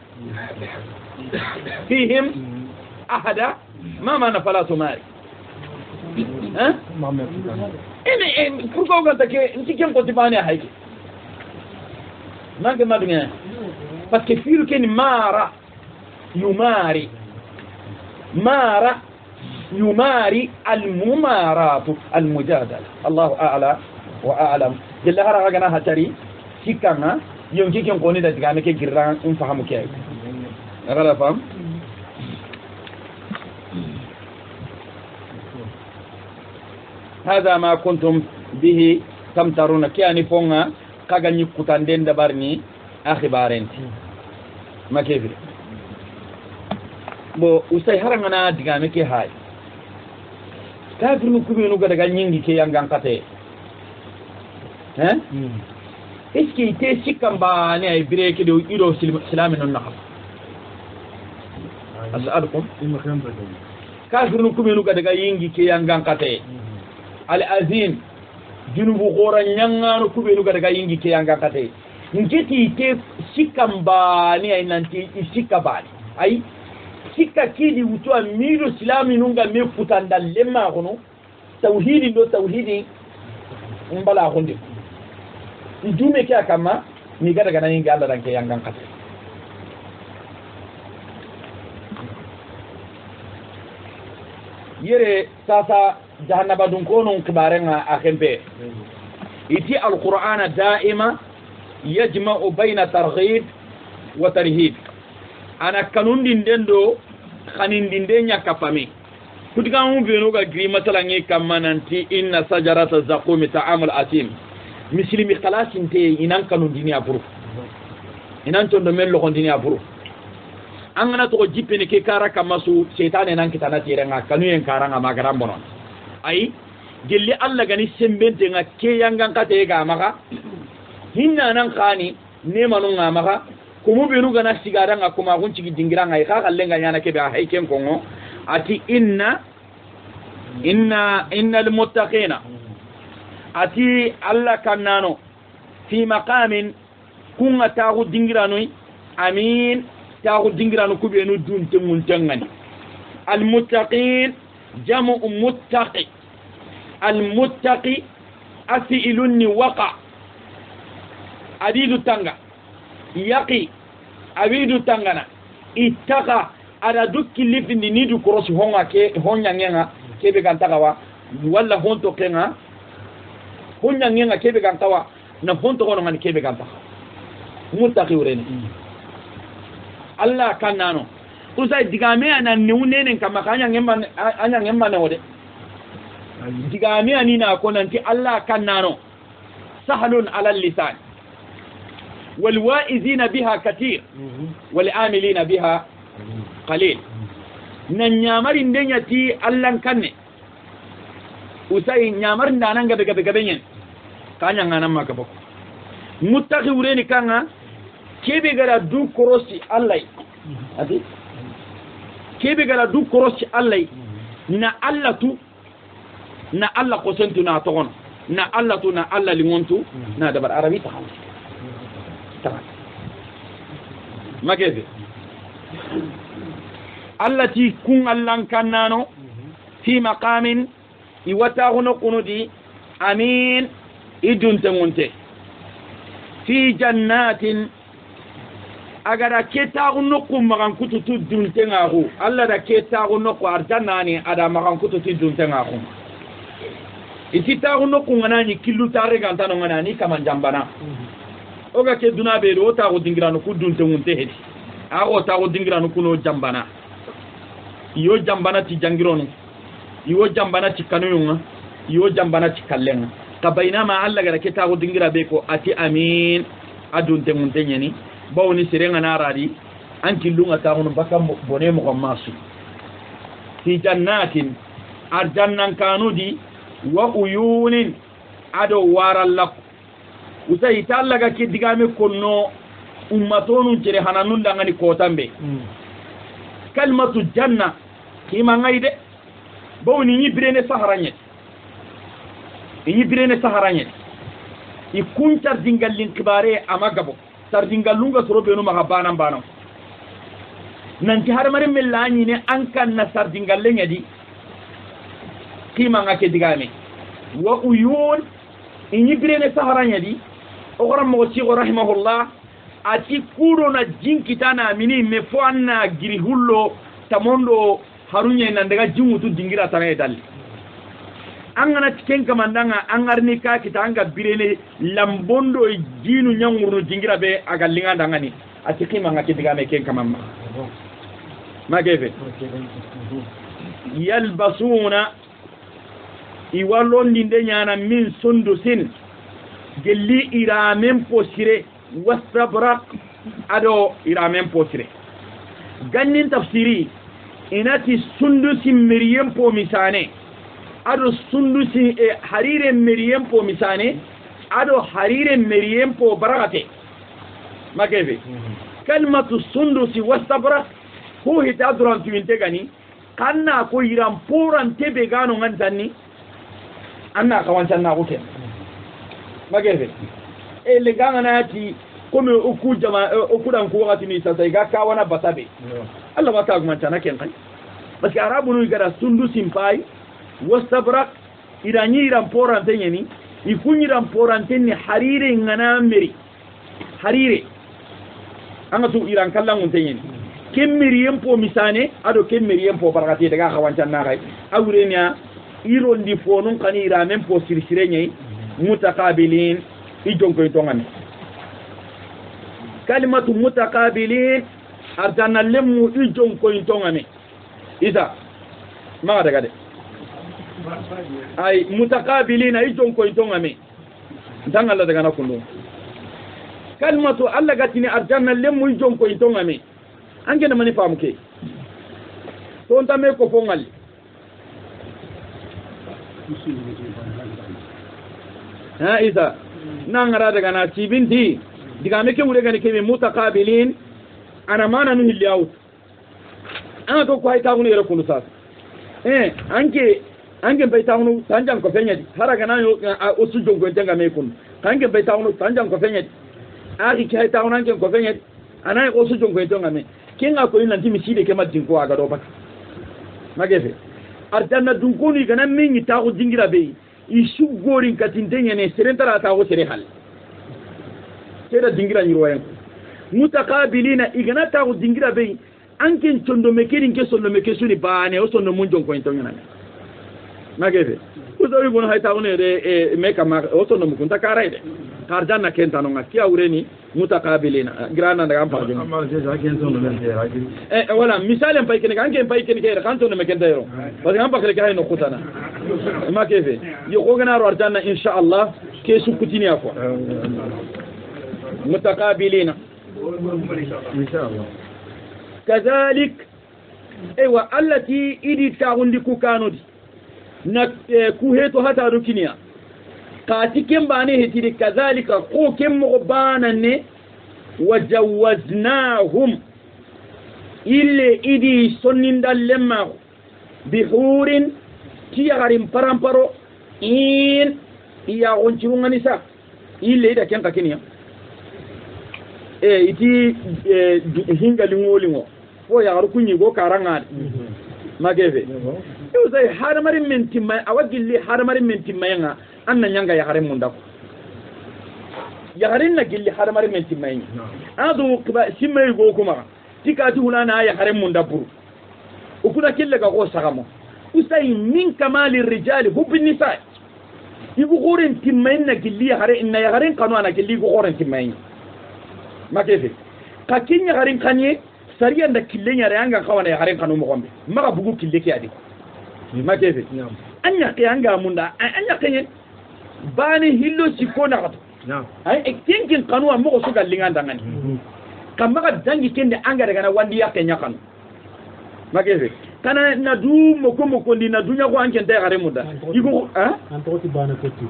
fihim ahada ma mana fala tumari hein pourquoi on take ntikem ko tibane hayke nanga madunga parce que firu ken mara يماري مارا يماري الممارات المجادلة الله أعلى وأعلم جل هذا رجعنا هتري سكنا يوم كي كم قوني دتكامي كي جرّان نفهم كيف أقول فهم هذا ما كنتم به تمترون كياني فونا كأني كتاندين دبرني أخبارين ما كيف bo usai harangana digame ke hay kafir nu kubenu gada ganyingi ke yangan kate eski te sikamba ne ay breke do ido islamin non nakha as'alukum kafir nu kubenu gada ganyingi ke yangan kate al azin junubu gora nyangano kubenu gada ganyingi ke yangan kate ngeti te sikamba ne ay nanti sikabali ay sikka kidi wutuwa miro silami nunga me futanda lemma kono tauhidi ndo tauhidi mbala honde ndume ke akama ni gada gana yinga Allah danke yangan kata yere sasa jahannaba dun kono kibarenga akembe iti alqur'ana daima yajma'u bayna targhib wa tarhib ana kanundin dendo khanindin denya kapame kutika mu beno ga gri masala ngi kamananti inna sajarata zaqum ta'amul atim muslimi khalasin te inan kanundini aburu inan tondo mello kondini aburu angana to jipene ke kara kamasu shaytan nan kitana tirenga kanu en karanga magaram bonon ai gelli alla gani sembente nga ke yangan kate ga maka hinna nan khani ne manunga maka kumu benu gana sigaranga kuma gunci dingiranga ai ka kallenga nyana ke ba hayken kongo ati innal muttaqina ati alla kannano fi maqamin kunga taxu dingiranoy amin taxu dingirano kuɓenu dunte muntengani almuttaqin jamu muttaqi almuttaqi afi'ilunni waqa adidu tanga yaqi abidu tangana ittaqa ada dukki lifindi ni du korosi honga ke honyangenga kebe gantakawa walla honto kenga honyangenga kebe gantawa na honto kono ngani kebe gantaka muttaqi ureni Allah kannano usai digame ana neunenen kama kanya ngemma anya ngemma ne wode digame ani na ko nanti Allah kannano sahlun ala lisan wal waizina biha katir wal amilina biha qalil nan nyamari ndenya ti Allah kanne usai nyamar ndana ngabe gabe nyen kanya ngana maka boko muttaqi ureni kanga kebe gara du korosi Allah ati kebe gara du korosi Allah na Allah tu na Allah ko sentu na togon na Allah tu na Allah limontu na dabar arabi ta xamsi ta magebe Allah ti kun Allah kannano fi maqamin iwata hono kunudi amin idun tengunte fi jannatin agara ketaxu nokku maxan kututu duntengaxu allah da ketaxu nokku arjannani ada maxan kututu duntengaxu iti taxu nokku nganañi killu taregantano nganani kaman jambana oga ke duna ɓeeɗo o taxu dingirano ku duntengunte heti axo taxu dingirano kuno jambana iyo jambana ti jangironu iyo jambana ti kanuyunga iyo jambana ti kallenga ka baynama allah gara ketaxu dingira ɓe ko ati amin a duntengunte ñeni bawni sirenga naradi an killunga taxunu baka bone moxon masu fi jannatin arjannan kanudi wa uyunin ado warallako usa ita allaga ke digame konno ummatonun cere hananun dangani kotambe kalmatu janna kima ngai de bawni ni birene saharanye i kuncar dingallin kibare amagabo sardingalunga sorobenu maga banam nanti harmare mellani ne an kan na sardingalle ngadi kima ngake digame wa uyun inyi birene saharanya di ogram mo ci rahimahullah ati kuro na jinkitana mini me fo anna giri hullo tamondo harunye nan daga jingutu dingira tanaye dalli an gana cikin kamandanga an garni ka kita an ga birene lambondo jinu nyangurnu dingira be aga linga dangani a cikin manga ke diga me ken kamamma magefe yalbasuna iwallon dinde nyana min sundusin gelli iramen posire wasabrak ado iramen posire gannin tafsiri inati sundusin miriyem po misane ado sundusi harire meriyem po misane ado harire meriyem po barakate makefe kalmatu sundusi wasabrak ko hita durantu integani kanna ko yiran poran tebe gano ngantani anna kawancan na kuke magefe le ganga na ti kome uku jama uku dan ko wakati ni sasa ga ka wana batabe Allah ba ta gumanta na ken kai parce arabu no gara sundu simpai wasabrak irani iran poran tenyeni ikunyi ran poran tenni harire ngana meri harire anga tu iran kallangun tenyeni kemmeri yempo misane ado kemmeri yempo barakati daga kawancan na kai awrenya irondi fonun kani iramen po sirsirenye mutakabilin ijon ko tongane kalimatu mutakabilin arjana lemu ijon ko tongane isa ma daga de ay mutakabilin ijon ko tongane dan Allah daga na kullu kalimatu Allah gatini arjana lemu ijon ko tongane angena mani famuke to ntame ko fongal ha isa nangara daga na cibinti diga meke wure gani kebe mutakabilin ana mana nu hilyaut ana to ko ay taunu yere kunu sas anke bai taunu tanjan ko fenyadi haraga na yo o su jongo tenga me kun kanke be tawno tanjang ko fenyet ari kay tawnan ken ko fenyet anay ko su jongo to ngame kenga ko ina ndimi side ke madin ko aga do bak magefe arjanna dunkuni kana mingi ta ko dingira be isu gorin katintenya ne serentara ta ko sere hal sera dingira ni royen mutakabilina igana ta ko dingira be anken tondo mekerin ke sondo mekesuni baane o sondo munjon ko into ngana magefe uzawi bon hayta one re meka ma o sondo mukunta karaide arjanna kenta no ngakia ureni mutakabilina grana daga ampa amma je jaken sondo men je raki wala misalen pay ken kan ken pay ken ke kan sondo meken dayro parce que ampa kale kay no khutana ma kefe yo ko gana ro arjanna insha Allah ke sukutini afwa mutakabilina insha Allah كذلك ايوا التي ايدي تاغوندي كوكانودي نك كوهيتو هتا روكينيا قاتي كم باني هتي كذلك كو كم مغبانني وجوزناهم إلي إيدي سنين دالما بحور تيغارين پرامپرو إن إيا غنشيوغا نسا إلي إيدا كنكا كينيا iti hinga lingo fo ya garu kunyi go karanga mageve yo sai haramarin minti mai awagilli haramarin minti mai nga annan yanga ya harin munda ko ya harin na gilli haramarin minti mai adu kiba simai go kuma tikati hulana ya harin munda buru ukuna kille ga go sagamo usai min kamali rijali hubbi nisa ibu goren timmain na gilli ya harin inna ya harin kanu ana gilli go goren timmain makefe ka kinya garin kanye sariya da killenya rayanga kawana ya garin kanu mo gombe maka bugu kille ke adi makefe anya ke anga munda anya kenye bani hillo sikona gato ay ekinkin kanu mo ko sugal linganda ngani kamaka dangi kende anga daga na wandi ya kenya kanu makefe kana na du mo ko ndi na dunya ko anken tay garin munda igo an to ti bana ko ti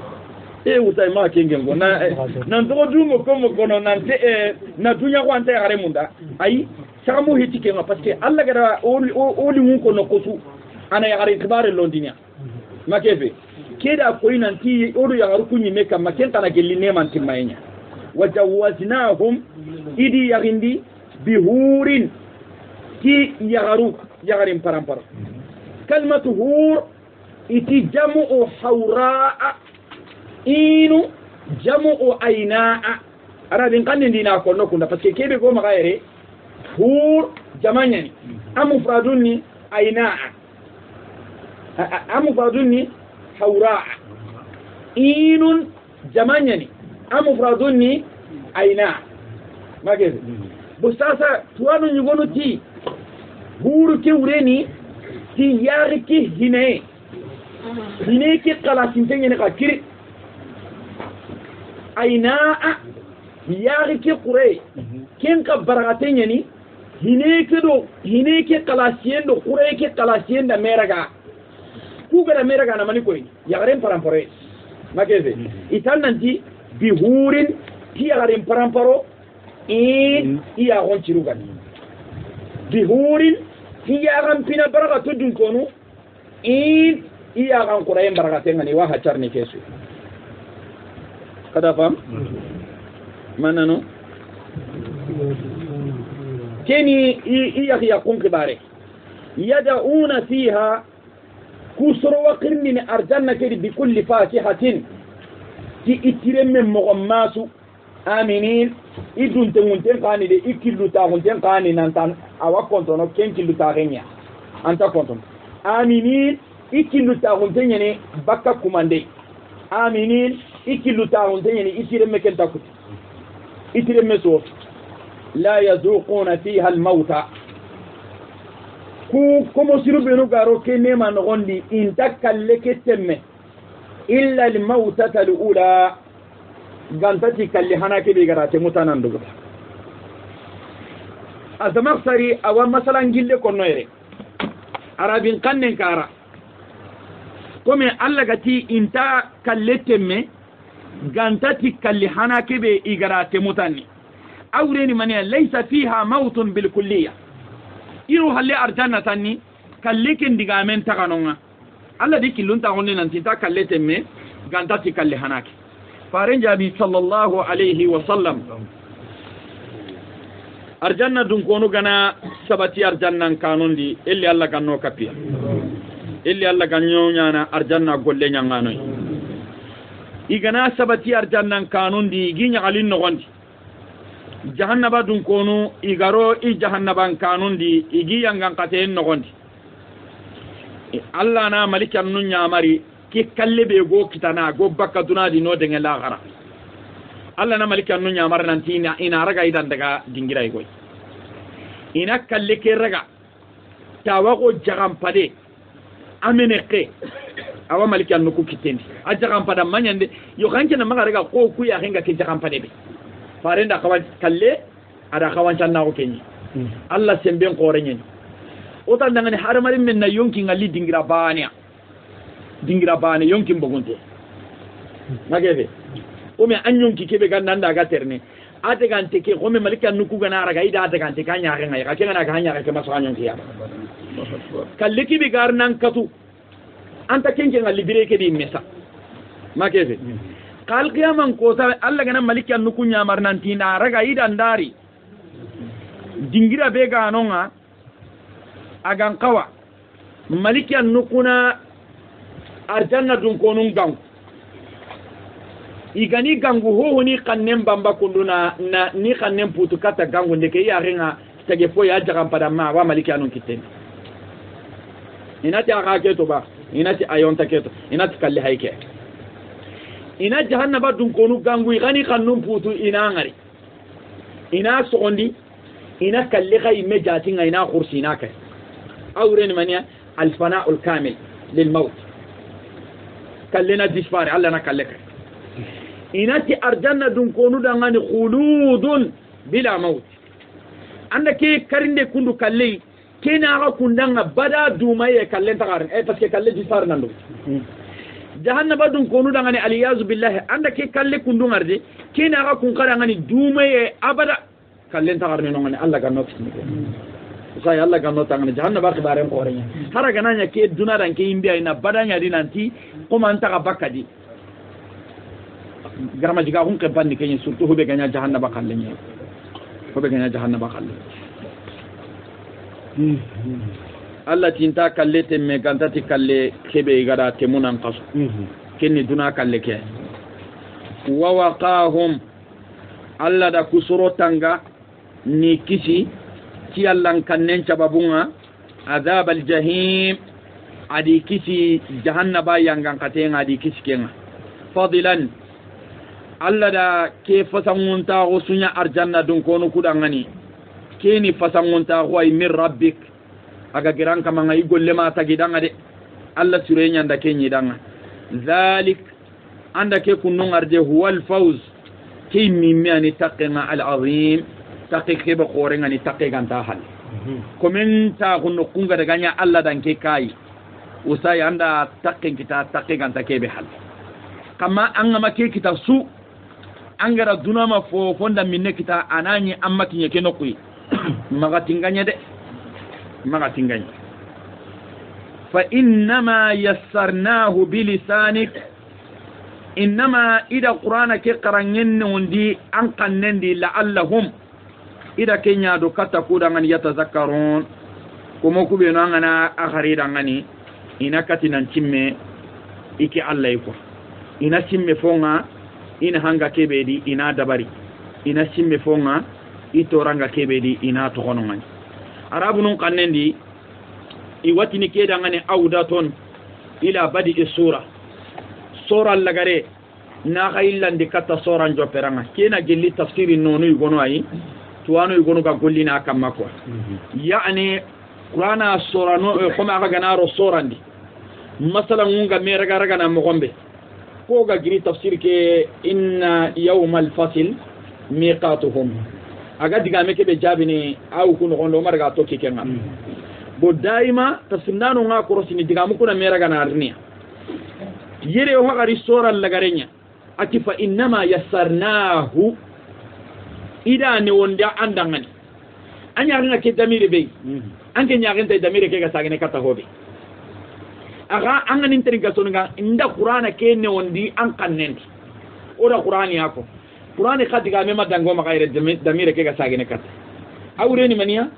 utai ma kengengo na ndo dungo komo kono nante na dunya ko ante gare munda ai samu hiti kenga parce que alla gara oli mun ko nokosu ana ya gare kibare londinya makefe keda ko inanti odu ya garu kunyi meka makenta na geline man timayenya wajawaznahum idi yagindi bihurin ki yagarin parampara kalmatu hur iti jamu hawraa inu jamu ainaa arabin kanin dina ko nokunda parce que kebe go magayre hur jamanyani amufraduni ainaa amufraduni hawraa inun jamanyani amufraduni ainaa mageze busasa tuanu nyugono ti huru ke ureni ti yari ki hine ki kala sintenge ne ka kiri ainaa yari ke kure ken ka baragatenya ni hine ke kala siendo kure ke kala sienda meraga ku gara meraga na mani koy yagaren parampore mageze itan nanti bihurin ti yagaren paramparo iya gonchirugan bihurin iya gan pina baraga to dun kono iya gan kurayen baraga tengani wa hacharni kesu kada fam manano keni iya ya kun kibare yad'una fiha kusru wa qirnin arjanna kedi bi kulli fakihatin ti itiremme mogommasu aminin idun tengunten kani de ikillu ta gunten kani nantan awa kontono kenkillu ta genya anta konton aminin ikillu ta gunten ne bakka kumande aminin ikillu ta gunten ne itiremme kenta kuti itiremme so la yazuquna fiha al-mauta ku komo sirubenu garo kene man gondi intakalle ketemme illa al-mautata al-ula gantati kalli hanake be garate mutanan dugo azamaksari awa masalan gille konnoyre arabin kannen kara kome alla gati inta kalletemme gantati kalli hanake be igarate mutanni awreni mania laysa fiha mautun bil kulliyah iru halle arjanna tanni kalliken digamen taganonga alla di killun ta honne nan tinta kalletemme gantati kalli hanake faren jabi sallallahu alaihi wasallam arjanna dun konu gana sabati arjanna kanundi illi alla ganno kapia illi alla ganno nyana arjanna golle nyangano igana sabati arjanna kanundi ginya alin no gondi jahannaba dun konu igaro I jahannaban kanundi igi yangan katen no gondi alla na malikan nun nyamari ki kalle be go kitana go bakka dunadi no denga la gara alla na malikan nun nyamar nanti ina raga idan daga dingirai goy ina kalle ke raga tawago jagam pade amene ke awa malikan nuku kitendi a jagam pada manyande yo kanke na maga raga ko ku ya henga ke jagam pade be farenda kawan kalle ada kawan channa ko kenyi alla semben qorenyen o tan dangane haramarin men na yonki ngali dingira bane yonki mbogunte magebe o me anyonki kebe gananda ga terne ate gante ke ko me malikan nuku gana raga ida ate gante kanya ga ngai ka kenga ga hanya ga maso anyonki ya kalle ki be garnan katu anta kenke ngali bire ke di mesa magebe qal qiyaman ko ta alla gana malikan nuku nyamar nan tina raga ida ndari dingira be ga nonga agan kawa malikan nukuna arjanna dun konun gang igani gangu ho ni kannen bamba kunduna na ni kannen putu kata gangu ndeke ya renga tege fo ya jaga pada ma wa malikan kitten inati aga keto ba inati ayonta keto inati kalli hayke ina jahannaba dun konu gangu igani kannun putu ina ngari ina sondi ina kalli khay mejati ina khursina kai أورين منيا الفناء الكامل للموت كلنا ديسفاري الله نكلك إنتي أرجعنا دون كونو دعاني خلود بلا موت عندك كريندة كندو كلي كنا أغا كندنا بدا دوماي كلن تغارن بس كلن ديسفار نندو جهنم بدون كونو دعاني الياذ بالله عندك كلن كندو مرجي كنا أغا كندنا دوماي أبدا كلن تغارن نونغني الله كنوكس saya Allah kan notang jahanna ba khibaren qorenya hara gananya ke dunaran ke imbiya ina badanya dinanti ko man ta bakadi garama jiga hun ke banni kenyi surtout hobe ganya jahanna ba khallenya hobe ganya jahanna ba khalle Allah tinta kallete me gantati kalle kebe igara temunan qasu kenni duna kalle ke wa waqahum Allah da kusuro tanga ni kisi ti allan kannen cababunga azab aljahim adi kisi jahannaba yangan katenga adi kisi kenga fadilan alla da ke fasangunta usunya arjanna dun kono kudangani keni fasangunta hoy min rabbik aga giran kama ngai golle ma tagidanga de alla surenya nda kenyi danga zalik anda ke kunun arje huwal fawz kimi miani taqina al azim taqiqe ba qorenga ni taqigan ta hal komen ta kunno kunga daga nya alla dan ke kai usai anda taqin kita taqigan ta ke be hal kama an ma ke kita su angara dunama fo fonda minne kita anani amma tinye ke nokui maga tinganya de maga tinganya fa innama yassarnahu bilisanik innama ida qur'ana ke qaranyen wondi an kannendi la'allahum ida kenya do kata kudangan yatazakkarun komo kube no ngana akhari dangani ina katinan cimme iki Allah iko ina cimme fonga ina hanga kebedi ina dabari ina cimme fonga itoranga kebedi ina to honongani arabu nun kannendi i watini kedangani awdaton ila badi sura sura lagare na khayllandi kata sura njoperanga kena gelli tafsiri nonu yugono ayi tuwano yugono ka gollina kamma ko yani qur'ana sura no koma aka ganaro surandi masalan ngunga meraga raga na mogombe ko ga giri tafsir ke inna yawmal fasl miqatuhum aga diga meke be jabini aw kuno gondo marga to kikenga bo daima tafsirnano nga korosini diga mu kuna meraga na arniya yere o hagari sura lagarenya ati fa innama yassarnahu ida ne wonda andangani anya ringa ke damire be anke nyaagenta damire ke ga sagene kata hobe aga angani interinga songa inda qur'ana ke ne wondi an kannenti ora qur'ani yako qur'ani khadiga me madango magaire damire ke ga sagene kat awreni maniya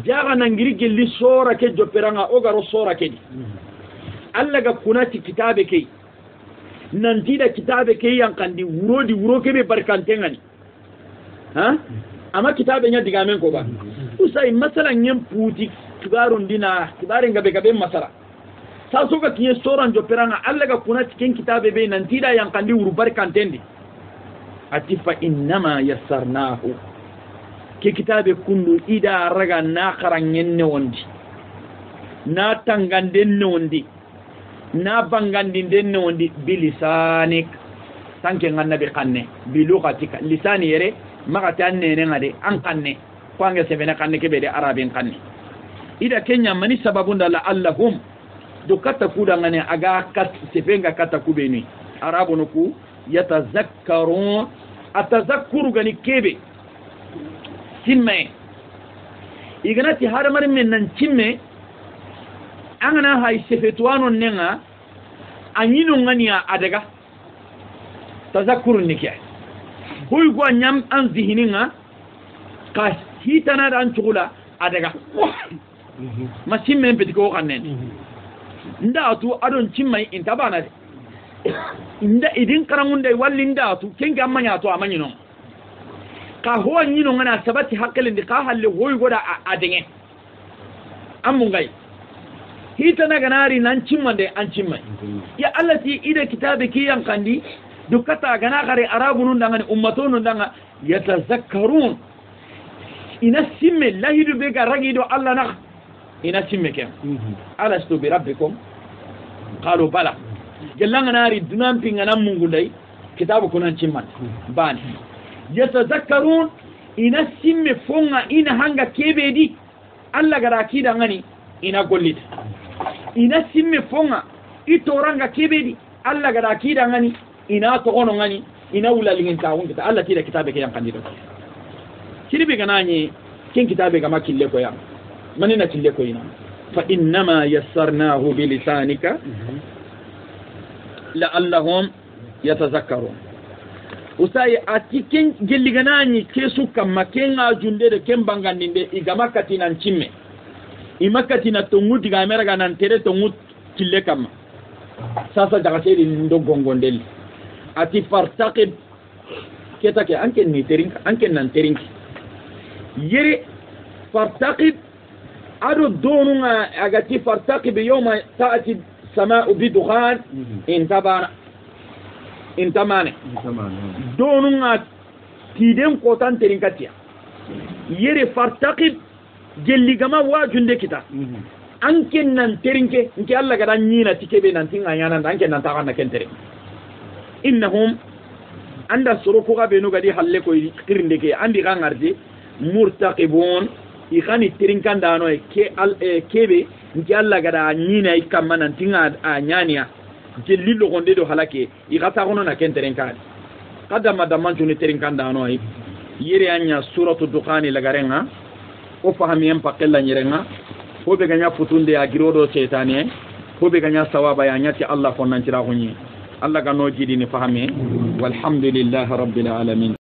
jaga nangiri gelli sora ke joperanga o garo sora ke alla ga kunati kitabe ke nanti da kitabe ke yang kandi wuro ke be barkantengani ha ama kitabe nya diga men ko ba usai masalan nyem puti kibarun dina kibarin gabe masala sa so ga kiye soran joperanga alla ga kunati ken kitabe be nanti da yang kandi wuro barkantendi atifa innama yassarnahu ke kitabe kundu ida raga na karangen ne wondi na tanganden ne wondi na bangandin den ne wondi bilisanik tanke ngannabi kanne bilugatika lisani yere magati anne ne ngade an kanne ko anga sebena kanne ke be de arabin kanne ida kenya mani sababunda la allahum do kata kuda ngane aga kat sepenga kata kubeni arabu no ku yatazakkarun atazakkuru gani kebe simme iganati haramar men nan cimme angana hay sefetuano nenga anyino ngania adaga tazakkuru nike hoy go nyam an zihininga ka hitana dan chugula adaga ma simme peti ko kanen ndatu adon cimmai intabana inda idin karangunde wallinda tu kenga amanya to amanyino ka ho nyino ngana sabati hakkalinde ka halle hoy goda adenge amungai hitana ganari nan cimmande an cimmai ya allati ida kitabe ki yankandi dukata gana gare arabunun dangani ummatonun danga yatazakkarun ina simme lahidu be garagido alla na ina simme ken alastu bi rabbikum qalu bala gelanga nari dunan pingana mungundai kitabu kunan cimman bani yatazakkarun ina simme fonga ina hanga kebedi alla gara kida ngani ina gollita ina simme fonga itoranga kebedi alla gara kida ngani ina togono ngani ina wulalingin taawun kita alla kida kitabe ke yang kandido kiribe ganani ken kitabe ga makille ko ya manina kille ko ina fa innama yassarnahu bilisanika la'allahum yatazakkarun usai atiken gelliganani kesu kamma kenga junde de kembangandinde igamakati nan cimme imakati na tongu diga meraga nan tere tongu kille kamma sasa daga sedi ndo gongondel ati fartaqib ketake anken ni terinka anken nan terinki yere fartaqib ado donunga agati fartaqib yawma ta'ati sama'u bidukhan intamane donunga tiden kotan terinkatia yere fartaqib gelligama wajunde kita anken nan terinke nke alla gada nyina tikebe nan tinga yana anken nan taga na kentere innahum anda suruku ga benu gadi halle ko kirinde ke andi ga ngardi murtaqibun ikani tirinkanda no ke kebe nke alla gada nyina ikamma nan tinga anyania jelli lo gonde do halake igata gono na kentere kan kada madamman tuni tirinkanda no yere anya suratu dukhani lagarenga o fahamiyem pakella nyirenga ko be ganya futunde ya girodo cetane ko be ganya sawaba ya nyati Allah fonnan cira hunyi Allah ga no jidi ni fahame walhamdulillahi rabbil alamin